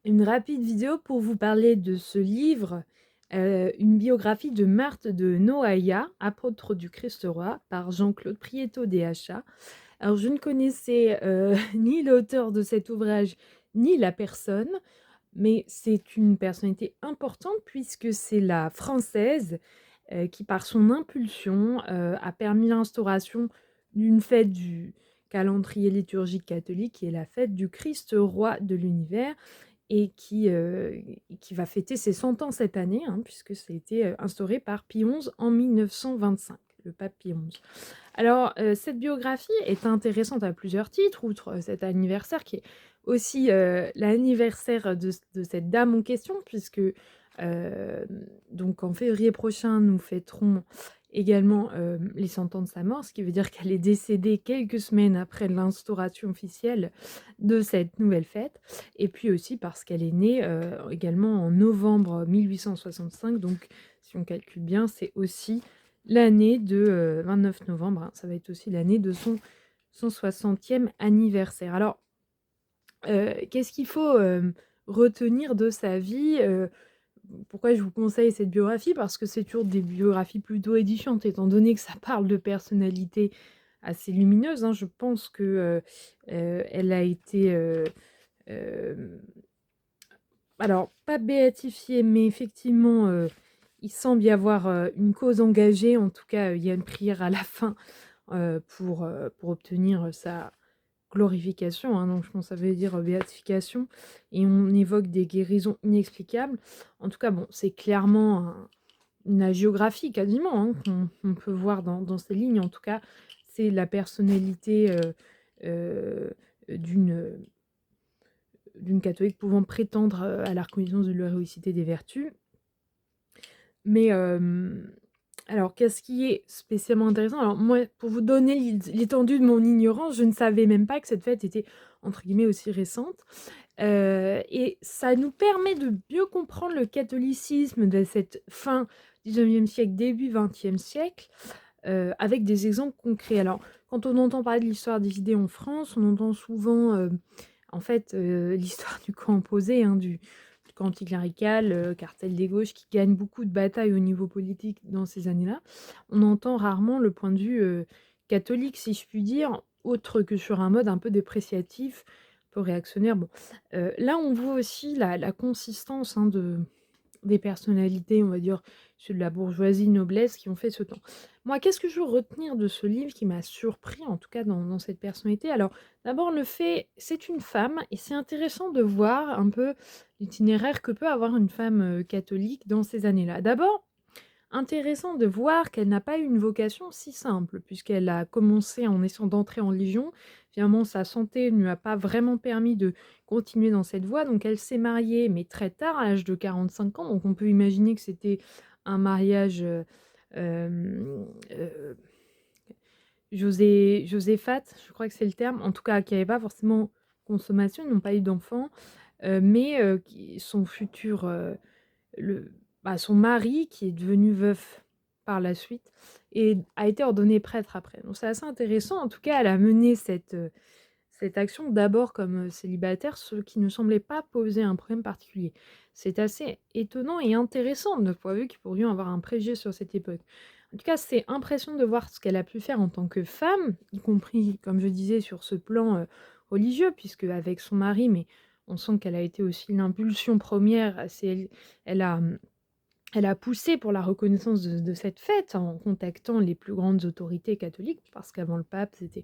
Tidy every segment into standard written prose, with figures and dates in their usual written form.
Une rapide vidéo pour vous parler de ce livre, une biographie de Marthe de Noaillat, apôtre du Christ roi, par Jean-Claude Prieto DHA. Alors je ne connaissais, ni l'auteur de cet ouvrage, ni la personne, mais c'est une personnalité importante puisque c'est la Française, qui par son impulsion, a permis l'instauration d'une fête du calendrier liturgique catholique qui est la fête du Christ roi de l'univers et qui va fêter ses 100 ans cette année, hein, puisque ça a été, instauré par Pie XI en 1925, le pape Pie XI. Alors, cette biographie est intéressante à plusieurs titres, outre, cet anniversaire qui est aussi, l'anniversaire de cette dame en question puisque, donc en février prochain, nous fêterons également, les 100 ans de sa mort, ce qui veut dire qu'elle est décédée quelques semaines après l'instauration officielle de cette nouvelle fête et puis aussi parce qu'elle est née, également en novembre 1865, donc si on calcule bien, c'est aussi l'année de, 29 novembre, hein, ça va être aussi l'année de son 160e anniversaire. Alors, qu'est-ce qu'il faut, retenir de sa vie? Pourquoi je vous conseille cette biographie? Parce que c'est toujours des biographies plutôt édifiantes, étant donné que ça parle de personnalités assez lumineuses, hein. Je pense que, elle a été, hem, alors pas béatifiée, mais effectivement, il semble y avoir, une cause engagée. En tout cas, il y a une prière à la fin, pour obtenir, sa glorification, hein, donc je pense que ça veut dire, béatification et on évoque des guérisons inexplicables. En tout cas, bon, c'est clairement une hagiographie quasiment, hein, qu'on peut voir dans ces lignes. En tout cas, c'est la personnalité, heu, d'une, d'une catholique pouvant prétendre, à la reconnaissance de l'héroïcité des vertus. Mais, alors qu'est-ce qui est spécialement intéressant? Alors moi, pour vous donner l'étendue de mon ignorance, je ne savais même pas que cette fête était entre guillemets «aussi récente», et ça nous permet de mieux comprendre le catholicisme de cette fin 19e siècle, début 20e siècle, avec des exemples concrets. Alors, quand on entend parler de l'histoire des idées en France, on entend souvent, en fait, l'histoire du camp opposé, hein, du camp anticlérical, cartel des gauches qui gagne beaucoup de batailles au niveau politique dans ces années-là. On entend rarement le point de vue, catholique, si je puis dire, autre que sur un mode un peu dépréciatif, un peu réactionnaire. Bon, là, on voit aussi la consistance, hein, des personnalités, on va dire, issues de la bourgeoisie, noblesse, qui ont fait ce temps. Moi, qu'est-ce que je veux retenir de ce livre qui m'a surpris, en tout cas dans cette personnalité? Alors, d'abord le fait c'est une femme et c'est intéressant de voir un peu l'itinéraire que peut avoir une femme, catholique dans ces années-là. D'abord, intéressant de voir qu'elle n'a pas eu une vocation si simple, puisqu'elle a commencé en essayant d'entrer en Légion. Finalement, sa santé ne lui a pas vraiment permis de continuer dans cette voie, donc elle s'est mariée, mais très tard, à l'âge de 45 ans, donc on peut imaginer que c'était un mariage, joséphate, je crois que c'est le terme, en tout cas qui avait pas forcément consommation, ils n'ont pas eu d'enfants, mais qui son futur, le son mari qui est devenu veuf par la suite et a été ordonné prêtre après. Donc c'est assez intéressant. En tout cas, elle a mené cette action d'abord comme, célibataire, ce qui ne semblait pas poser un problème particulier. C'est assez étonnant et intéressant de point de vue qui pourrions avoir un préjugé sur cette époque. En tout cas, c'est impressionnant de voir ce qu'elle a pu faire en tant que femme, y compris, comme je disais, sur ce plan, religieux, puisque avec son mari, mais on sent qu'elle a été aussi l'impulsion première. C'est elle a, elle a poussé pour la reconnaissance de cette fête en contactant les plus grandes autorités catholiques, parce qu'avant le pape, c'était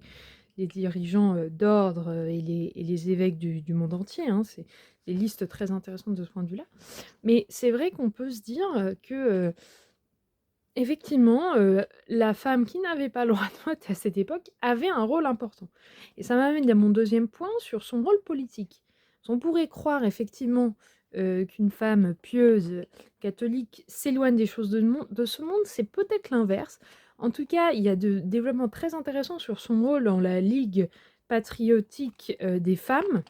les dirigeants, d'ordre, et les évêques du monde entier, hein. C'est des listes très intéressantes de ce point de vue-là. Mais c'est vrai qu'on peut se dire, que, effectivement, la femme qui n'avait pas le droit de vote à cette époque avait un rôle important et ça m'amène à mon deuxième point sur son rôle politique. On pourrait croire effectivement, qu'une femme pieuse, catholique, s'éloigne des choses de ce monde, c'est peut-être l'inverse. En tout cas, il y a de développements très intéressants sur son rôle dans la Ligue patriotique, des femmes,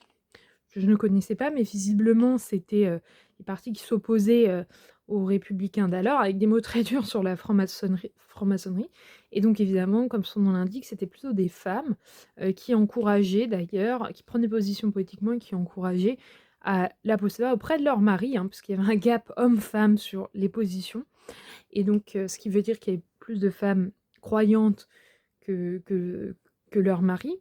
que je ne connaissais pas, mais visiblement c'était, les partis qui s'opposaient, aux républicains d'alors, avec des mots très durs sur la franc-maçonnerie et donc évidemment, comme son nom l'indique, c'était plutôt des femmes, qui encourageaient d'ailleurs, qui prenaient position politiquement et qui encourageaient à l'apostolat auprès de leur mari, hein, puisqu'il y avait un gap homme-femme sur les positions et donc ce qui veut dire qu'il y avait plus de femmes croyantes que que que leurs maris.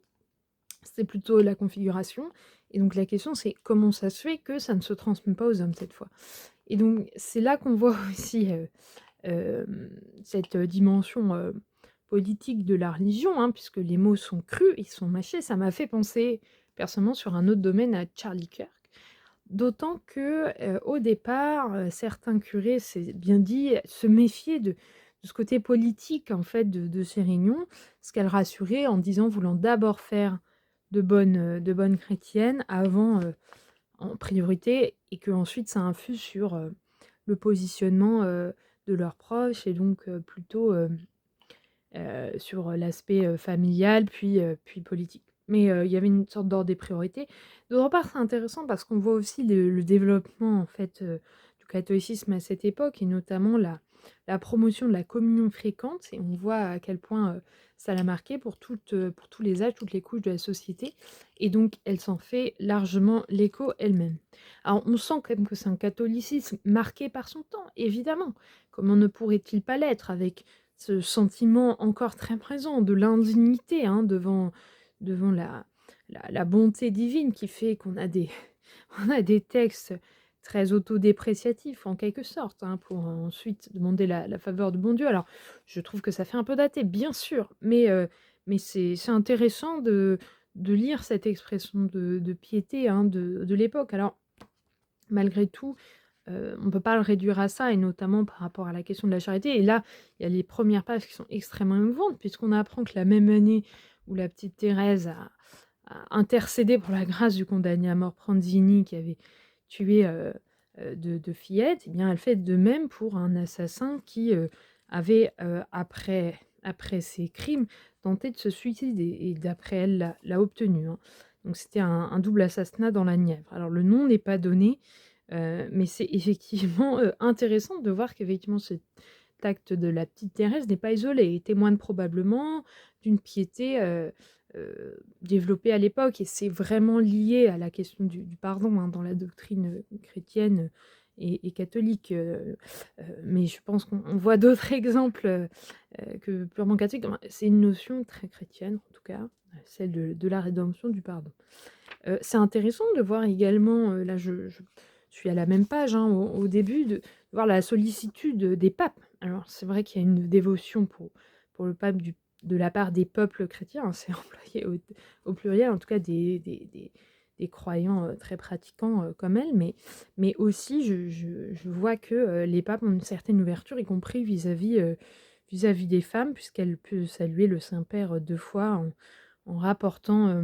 C'est plutôt la configuration et donc la question c'est comment ça se fait que ça ne se transmet pas aux hommes cette fois? Et donc c'est là qu'on voit aussi, cette dimension, politique de la religion, hein, puisque les mots sont crus, ils sont mâchés. Ça m'a fait penser personnellement sur un autre domaine à Charlie Kirk. D'autant que, au départ, certains curés, c'est bien dit, se méfiaient de ce côté politique en fait de ces réunions, ce qu'elle rassurait en disant voulant d'abord faire de bonnes chrétiennes avant, en priorité et qu'ensuite ça infuse sur, le positionnement, de leurs proches et donc plutôt, sur l'aspect, familial puis politique. Mais il y avait une sorte d'ordre des priorités. D'autre part, c'est intéressant parce qu'on voit aussi le développement en fait, du catholicisme à cette époque et notamment la promotion de la communion fréquente et on voit à quel point, ça l'a marqué pour tous les âges, toutes les couches de la société et donc elle s'en fait largement l'écho elle-même. Alors on sent quand même que c'est un catholicisme marqué par son temps, évidemment. Comment ne pourrait-il pas l'être avec ce sentiment encore très présent de l'indignité, hein, devant la bonté divine qui fait qu'on a des on a des textes très autodépréciatifs en quelque sorte, hein, pour ensuite demander la faveur du bon Dieu. Alors, je trouve que ça fait un peu daté, bien sûr, mais c'est intéressant de lire cette expression de piété, hein, de l'époque. Alors, malgré tout, on ne peut pas le réduire à ça et notamment par rapport à la question de la charité et là, il y a les premières pages qui sont extrêmement émouvantes puisqu'on apprend que la même année où la petite Thérèse a intercédé pour la grâce du condamné à mort Pranzini qui avait tué, deux fillettes et bien elle fait de même pour un assassin qui, avait, après ses crimes, tenté de se suicider et d'après elle l'a obtenu, hein. Donc c'était un double assassinat dans la Nièvre. Alors le nom n'est pas donné, mais c'est effectivement, intéressant de voir qu'effectivement cet acte de la petite Thérèse n'est pas isolé et témoigne probablement d'une piété, développée à l'époque et c'est vraiment lié à la question du pardon, hein, dans la doctrine, chrétienne, et catholique, mais je pense qu'on voit d'autres exemples, que purement catholiques. Enfin, c'est une notion très chrétienne en tout cas, celle de la rédemption, du pardon. C'est intéressant de voir également, là je suis à la même page, hein, au début, de voir la sollicitude, des papes. Alors c'est vrai qu'il y a une dévotion pour le pape de la part des peuples chrétiens, hein, c'est employé au pluriel, en tout cas des croyants, très pratiquants, comme elle, mais aussi je vois que, les papes ont une certaine ouverture, y compris vis-à-vis des femmes, puisqu'elle peut saluer le Saint-Père, 2 fois en rapportant,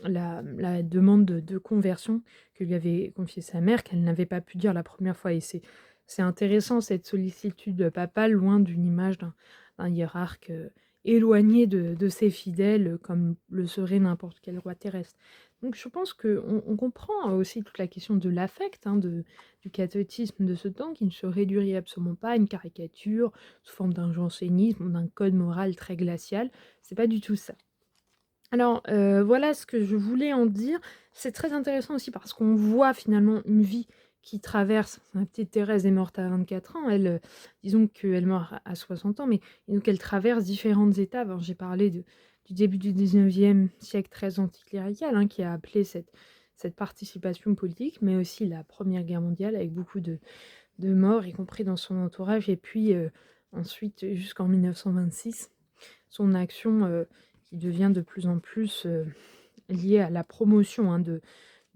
la demande de conversion que lui avait confiée sa mère, qu'elle n'avait pas pu dire la première fois et c'est intéressant cette sollicitude papale, loin d'une image d'un hiérarque, éloigné de ses fidèles, comme le serait n'importe quel roi terrestre. Donc je pense qu'on comprend aussi toute la question de l'affect, hein, du catholicisme de ce temps qui ne se réduirait absolument pas à une caricature sous forme d'un jansénisme ou d'un code moral très glacial. C'est pas du tout ça. Alors, voilà ce que je voulais en dire. C'est très intéressant aussi parce qu'on voit finalement une vie qui traverse. La petite Thérèse est morte à 24 ans, elle, disons qu'elle meurt à 60 ans, mais donc elle traverse différentes étapes. Alors j'ai parlé du début du 19e siècle très anticlérical, hein, qui a appelé cette participation politique, mais aussi la Première Guerre mondiale avec beaucoup de morts, y compris dans son entourage et puis, ensuite jusqu'en 1926 son action, qui devient de plus en plus, liée à la promotion, hein, de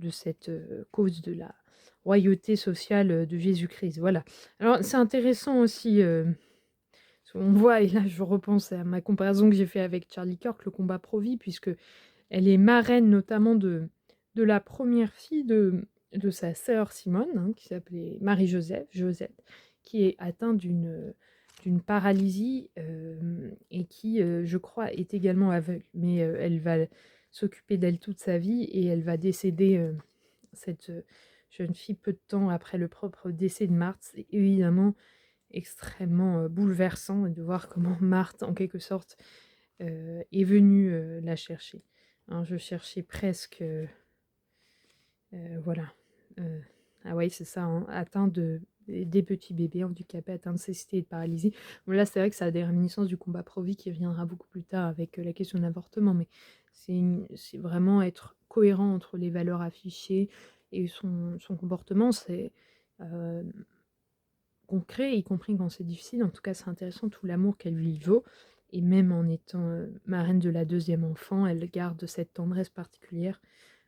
cette, cause de la royauté sociale, de Jésus-Christ, voilà. Alors c'est intéressant aussi, parce qu'on voit et là je repense à ma comparaison que j'ai fait avec Charlie Kirk, le combat pro-vie, puisque elle est marraine notamment de la première fille de sa sœur Simone, hein, qui s'appelait Marie-Joseph, Josette, qui est atteinte d'une paralysie, et qui, je crois, est également aveugle. Mais, elle va s'occuper d'elle toute sa vie et elle va décéder, cette, jeune fille peu de temps après le propre décès de Marthe. C'est évidemment extrêmement, bouleversant de voir comment Marthe, en quelque sorte, est venue, la chercher. Hein, je cherchais presque, voilà, Ah ouais, c'est ça, hein, atteint des petits bébés handicapés atteints de cécité et de paralysie. Bon là, c'est vrai que ça a des réminiscences du combat pro vie qui reviendra beaucoup plus tard avec, la question de l'avortement, mais c'est vraiment être cohérent entre les valeurs affichées et son comportement. C'est, hem, concret, y compris quand c'est difficile. En tout cas, c'est intéressant tout l'amour qu'elle lui vaut et même en étant, marraine de la deuxième enfant, elle garde cette tendresse particulière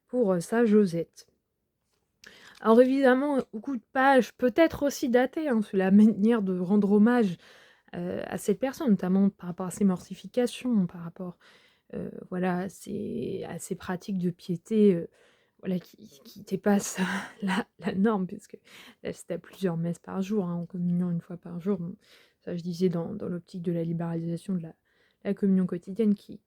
pour, sa Josette. Alors évidemment, beaucoup de pages peut-être aussi datées, hein, c'est la manière de rendre hommage, à cette personne, notamment par rapport à ses mortifications, par rapport, voilà, à ses pratiques de piété, voilà, qui dépassent la norme puisque là, c'était à plusieurs messes par jour, hein, en communion une fois par jour. Bon, ça je disais dans l'optique de la libéralisation de la communion quotidienne qui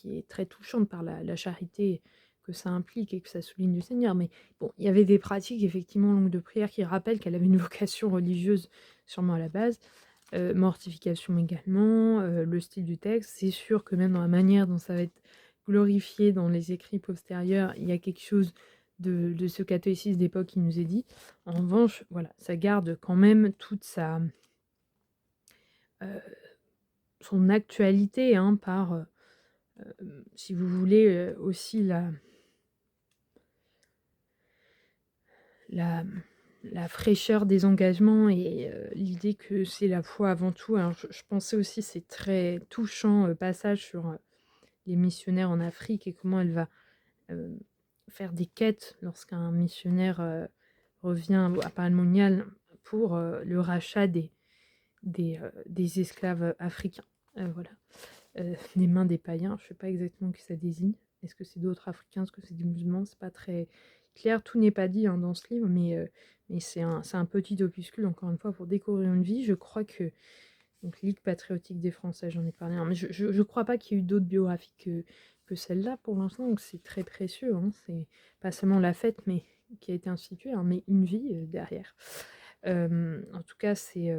est très touchante par la charité que ça implique et que ça souligne du Seigneur. Mais bon, il y avait des pratiques effectivement longues de prière qui rappellent qu'elle avait une vocation religieuse sûrement à la base. Mortification également, le style du texte. C'est sûr que même dans la manière dont ça va être glorifié dans les écrits postérieurs, il y a quelque chose de ce catéchisme d'époque qui nous est dit. En revanche, voilà, ça garde quand même toute heu, son actualité, hein, par, si vous voulez, aussi la la fraîcheur des engagements et l'idée que c'est la foi avant tout. Alors je pensais aussi ces très touchants, passages sur, les missionnaires en Afrique et comment elle va, heu, faire des quêtes lorsqu'un missionnaire, revient à Palmonial pour, le rachat des esclaves, africains. Voilà, des mains des païens. Je ne sais pas exactement qui ça désigne. Est-ce que c'est d'autres Africains? Est-ce que c'est des musulmans? C'est pas très clair. Tout n'est pas dit, hein, dans ce livre, mais c'est un petit opuscule, encore une fois, pour découvrir une vie. Je crois que donc Ligue patriotique des Français, j'en ai parlé, hein, mais je crois pas qu'il y ait eu d'autres biographies que celle-là pour l'instant, donc c'est très précieux, hein. C'est pas seulement la fête, mais qui a été instituée, hein, mais une vie, derrière. En tout cas, c'est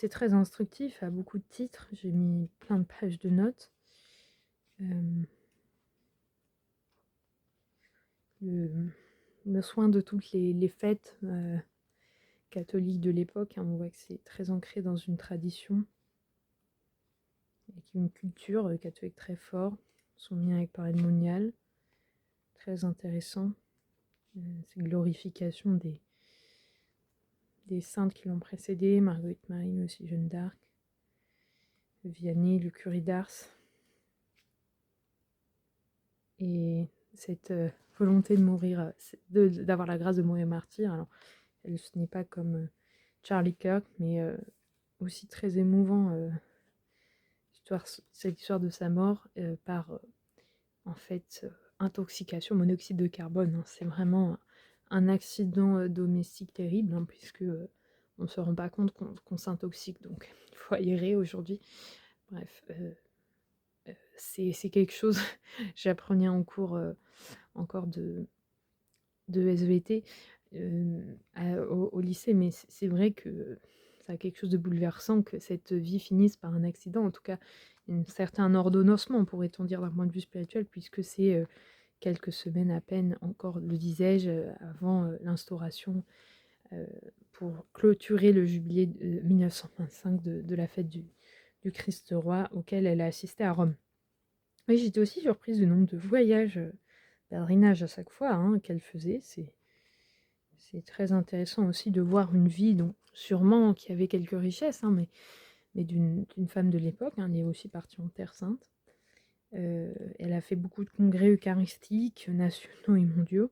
très instructif, à beaucoup de titres. J'ai mis plein de pages de notes. Hem, le le soin de toutes les fêtes, catholiques de l'époque, hein, on voit que c'est très ancré dans une tradition. Avec une culture, catholique très fort, son lien avec Paris Monial, très intéressant. Cette glorification des saintes qui l'ont précédée, Marguerite Marie, mais aussi Jeanne d'Arc, Vianney, le curé d'Ars. Et cette volonté de mourir, d'avoir la grâce de mourir martyr. Alors, ce n'est pas comme Charlie Kirk, mais aussi très émouvant, cette histoire de sa mort par en fait, intoxication, monoxyde de carbone, hein. C'est vraiment un accident, domestique terrible, hein, puisque, on ne se rend pas compte qu'on s'intoxique, donc il faut aérer aujourd'hui. Bref, c'est quelque chose j'apprenais en cours, encore de SVT, au lycée, mais c'est vrai que ça a quelque chose de bouleversant que cette vie finisse par un accident, en tout cas, un certain ordonnancement, pourrait-on dire, d'un point de vue spirituel, puisque c'est, quelques semaines à peine encore, le disais-je, avant, l'instauration, heu, pour clôturer le jubilé de 1925 de la fête du Christ roi auquel elle a assisté à Rome. Oui, j'étais aussi surprise du nombre de voyages, pèlerinage à chaque fois, hein, qu'elle faisait. C'est très intéressant aussi de voir une vie donc sûrement qui avait quelques richesses, hein, mais d'une femme de l'époque, hein. Elle est aussi partie en Terre sainte. Elle a fait beaucoup de congrès eucharistiques, nationaux et mondiaux.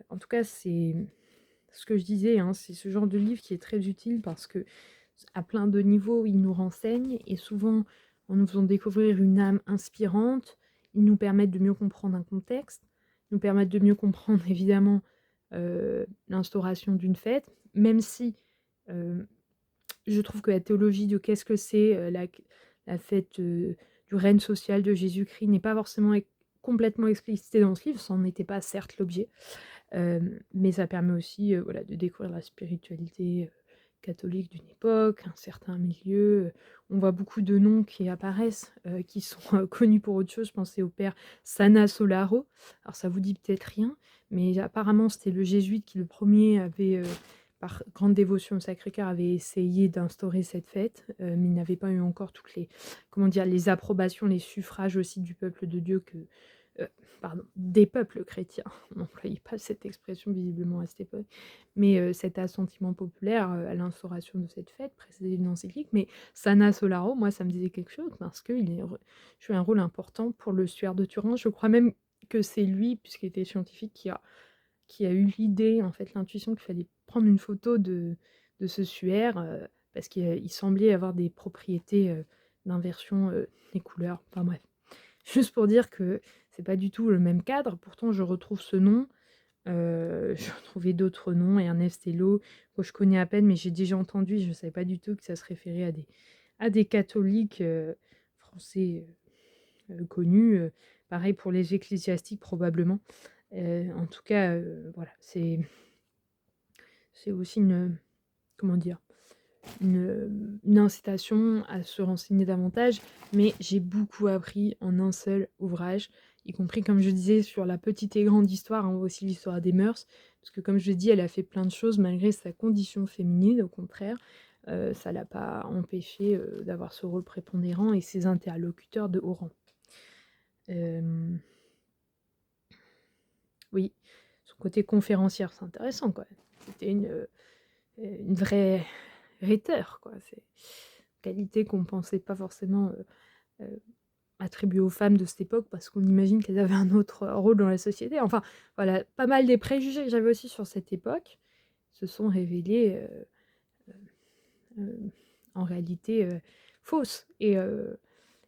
En tout cas, c'est ce que je disais, hein, c'est ce genre de livre qui est très utile parce que à plein de niveaux, il nous renseigne et souvent, en nous faisant découvrir une âme inspirante, ils nous permettent de mieux comprendre un contexte, nous permettent de mieux comprendre évidemment, l'instauration d'une fête, même si, heu, je trouve que la théologie de qu'est-ce que c'est, la fête, du règne social de Jésus-Christ n'est pas forcément complètement explicitée dans ce livre, ça n'en était pas certes l'objet, mais ça permet aussi, voilà, de découvrir la spiritualité, catholiques d'une époque, un certain milieu, on voit beaucoup de noms qui apparaissent, qui sont, connus pour autre chose. Je pensais au père Sanasolaro. Alors ça vous dit peut-être rien, mais apparemment c'était le jésuite qui le premier avait, par grande dévotion au Sacré-Cœur, avait essayé d'instaurer cette fête, mais il n'avait pas eu encore toutes les, comment dire? Les approbations, les suffrages aussi du peuple de Dieu que, heu, pardon, des peuples chrétiens. On n'employait pas cette expression visiblement à cette époque, mais cet assentiment populaire, à l'instauration de cette fête précédait une encyclique. Mais Sana Solaro, moi, ça me disait quelque chose parce qu'il est re joué un rôle important pour le suaire de Turin. Je crois même que c'est lui, puisqu'il était scientifique, qui a eu l'idée, en fait, l'intuition qu'il fallait prendre une photo de ce suaire, parce qu'il semblait avoir des propriétés, d'inversion, des couleurs. Enfin bref. Juste pour dire que c'est pas du tout le même cadre, pourtant je retrouve ce nom, je retrouvais d'autres noms, Ernest Hello, que je connais à peine, mais j'ai déjà entendu, je savais pas du tout que ça se référait à des catholiques, français, connus, pareil pour les ecclésiastiques probablement. En tout cas, voilà, c'est aussi une, comment dire? Une incitation à se renseigner davantage, mais j'ai beaucoup appris en un seul ouvrage, y compris, comme je disais, sur la petite et grande histoire, hein, aussi l'histoire des mœurs, parce que comme je l'ai dit, elle a fait plein de choses malgré sa condition féminine, au contraire, ça l'a pas empêché d'avoir ce rôle prépondérant et ses interlocuteurs de haut rang. Hem, oui, son côté conférencière, c'est intéressant, quoi. C'était une vraie rhéteur, quoi. C'est qualité qu'on pensait pas forcément, heu, attribuée aux femmes de cette époque parce qu'on imagine qu'elles avaient un autre rôle dans la société. Enfin, voilà, pas mal des préjugés que j'avais aussi sur cette époque se sont révélés, heu, en réalité, fausses et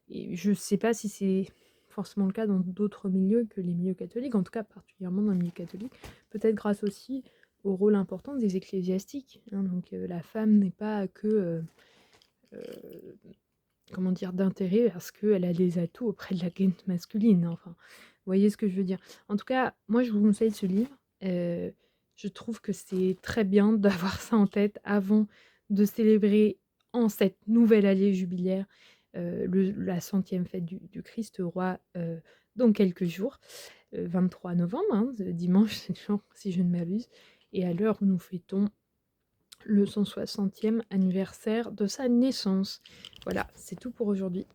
je sais pas si c'est forcément le cas dans d'autres milieux que les milieux catholiques, en tout cas particulièrement dans le milieu catholique. Peut-être grâce aussi au rôle important des ecclésiastiques, hein, donc la femme n'est pas que, heu, comment dire? D'intérêt parce qu'elle a des atouts auprès de la gaîne masculine, hein, enfin, vous voyez ce que je veux dire? En tout cas, moi je vous conseille ce livre, je trouve que c'est très bien d'avoir ça en tête avant de célébrer en cette nouvelle année jubilaire, la 100e fête du Christ roi, dans quelques jours, 23 novembre, hein, dimanche, c'est sûr, si je ne m'abuse et à l'heure où nous fêtons le 160e anniversaire de sa naissance. Voilà, c'est tout pour aujourd'hui.